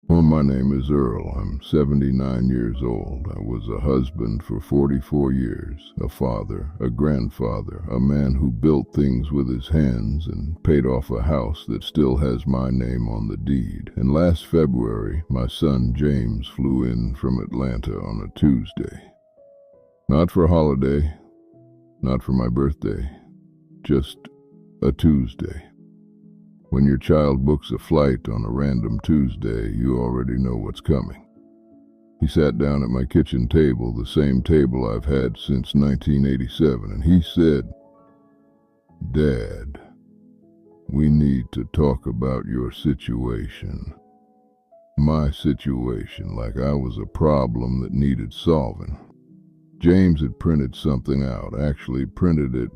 Well, my name is Earl. I'm 79 years old. I was a husband for 44 years, a father, a grandfather, a man who built things with his hands and paid off a house that still has my name on the deed. And last February, my son James flew in from Atlanta on a Tuesday. Not for a holiday, not for my birthday, just a Tuesday. When your child books a flight on a random Tuesday, you already know what's coming. He sat down at my kitchen table, the same table I've had since 1987, and he said, "Dad, we need to talk about your situation." My situation, like I was a problem that needed solving. James had printed something out, actually printed it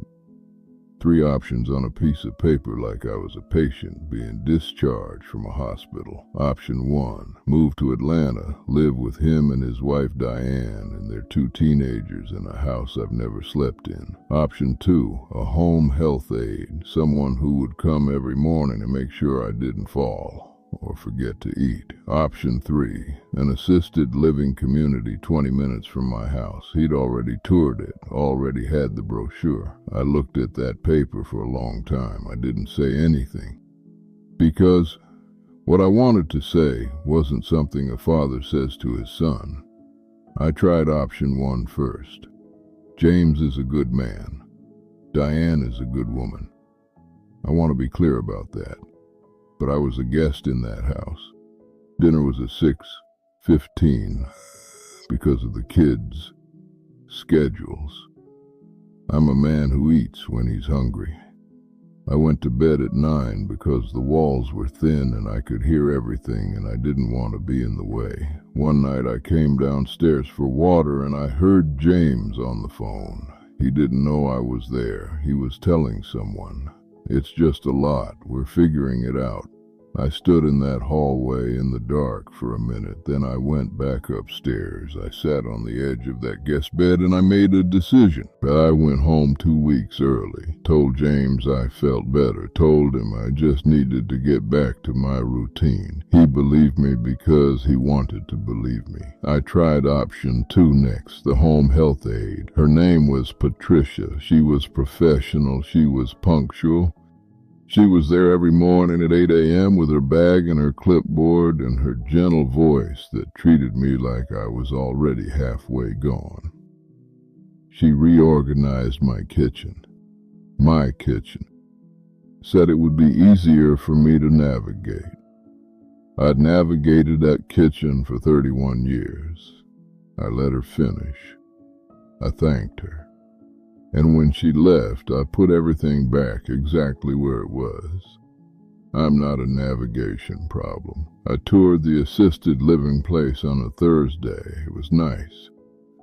3 options on a piece of paper like I was a patient being discharged from a hospital. Option 1, move to Atlanta, live with him and his wife Diane and their 2 teenagers in a house I've never slept in. Option 2, a home health aide, someone who would come every morning and make sure I didn't fall or forget to eat. Option 3, an assisted living community 20 minutes from my house. He'd already toured it, already had the brochure. I looked at that paper for a long time. I didn't say anything, because what I wanted to say wasn't something a father says to his son. I tried option 1 first. James is a good man. Diane is a good woman. I want to be clear about that. But I was a guest in that house. Dinner was at 6:15 because of the kids' schedules. I'm a man who eats when he's hungry. I went to bed at 9 because the walls were thin and I could hear everything and I didn't want to be in the way. One night I came downstairs for water and I heard James on the phone. He didn't know I was there. He was telling someone. "It's just a lot. We're figuring it out." I stood in that hallway in the dark for a minute, then I went back upstairs. I sat on the edge of that guest bed and I made a decision. I went home 2 weeks early, told James I felt better, told him I just needed to get back to my routine. He believed me because he wanted to believe me. I tried option 2 next, the home health aide. Her name was Patricia. She was professional. She was punctual. She was there every morning at 8 a.m. with her bag and her clipboard and her gentle voice that treated me like I was already halfway gone. She reorganized my kitchen, said it would be easier for me to navigate. I'd navigated that kitchen for 31 years. I let her finish. I thanked her. And when she left, I put everything back exactly where it was. I'm not a navigation problem. I toured the assisted living place on a Thursday. It was nice.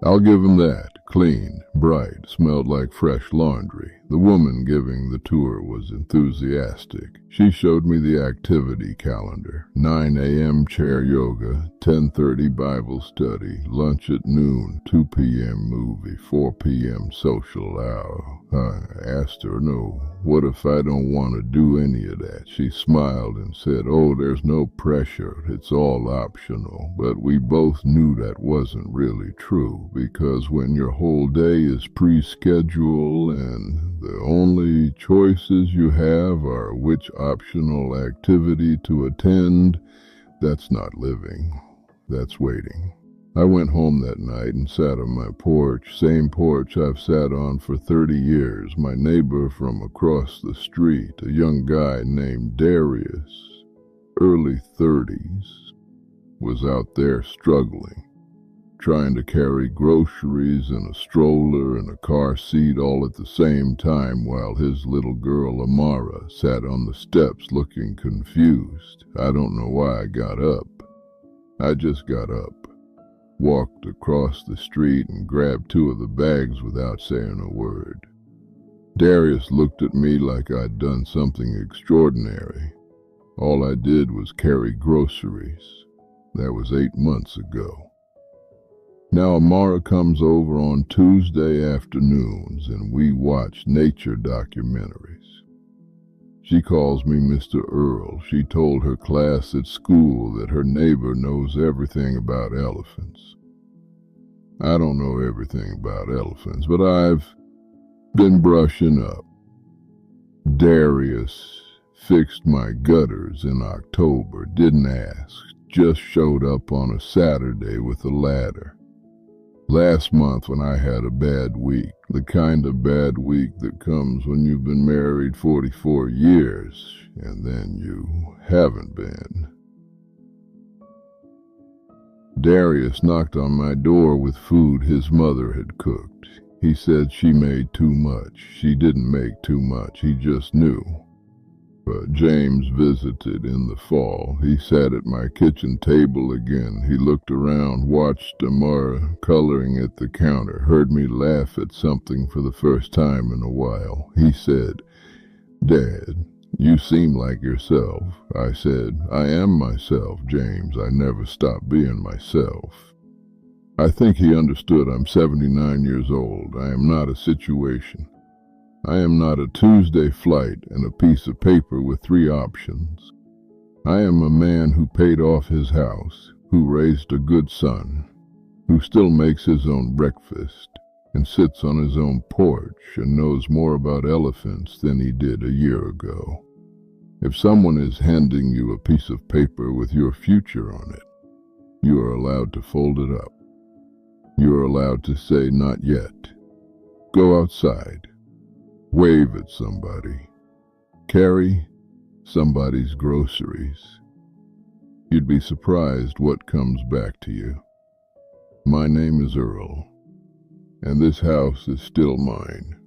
I'll give him that. Clean, bright, smelled like fresh laundry. The woman giving the tour was enthusiastic. She showed me the activity calendar. 9 a.m. chair yoga, 10:30 Bible study, lunch at noon, 2 p.m. movie, 4 p.m. social hour. I asked her, "No, what if I don't want to do any of that?" She smiled and said, "Oh, there's no pressure. It's all optional." But we both knew that wasn't really true, because when your whole day is pre-scheduled and the only choices you have are which optional activity to attend, that's not living. That's waiting. I went home that night and sat on my porch, same porch I've sat on for 30 years. My neighbor from across the street, a young guy named Darius, early 30s, was out there struggling, trying to carry groceries in a stroller and a car seat all at the same time while his little girl Amara sat on the steps looking confused. I don't know why I got up. I just got up, walked across the street and grabbed 2 of the bags without saying a word. Darius looked at me like I'd done something extraordinary. All I did was carry groceries. That was 8 months ago. Now Amara comes over on Tuesday afternoons and we watch nature documentaries. She calls me Mr. Earl. She told her class at school that her neighbor knows everything about elephants. I don't know everything about elephants, but I've been brushing up. Darius fixed my gutters in October, didn't ask, just showed up on a Saturday with a ladder. Last month when I had a bad week, the kind of bad week that comes when you've been married 44 years and then you haven't been. Darius knocked on my door with food his mother had cooked. He said she made too much. She didn't make too much, he just knew. But James visited in the fall. He sat at my kitchen table again. He looked around, watched Amara coloring at the counter, heard me laugh at something for the first time in a while. He said, "Dad, you seem like yourself." I said, "I am myself, James. I never stop being myself." I think he understood I'm 79 years old. I am not a situation. I am not a Tuesday flight and a piece of paper with 3 options. I am a man who paid off his house, who raised a good son, who still makes his own breakfast and sits on his own porch and knows more about elephants than he did a year ago. If someone is handing you a piece of paper with your future on it, you are allowed to fold it up. You are allowed to say, "Not yet." Go outside. Wave at somebody. Carry somebody's groceries. You'd be surprised what comes back to you. My name is Earl, and this house is still mine.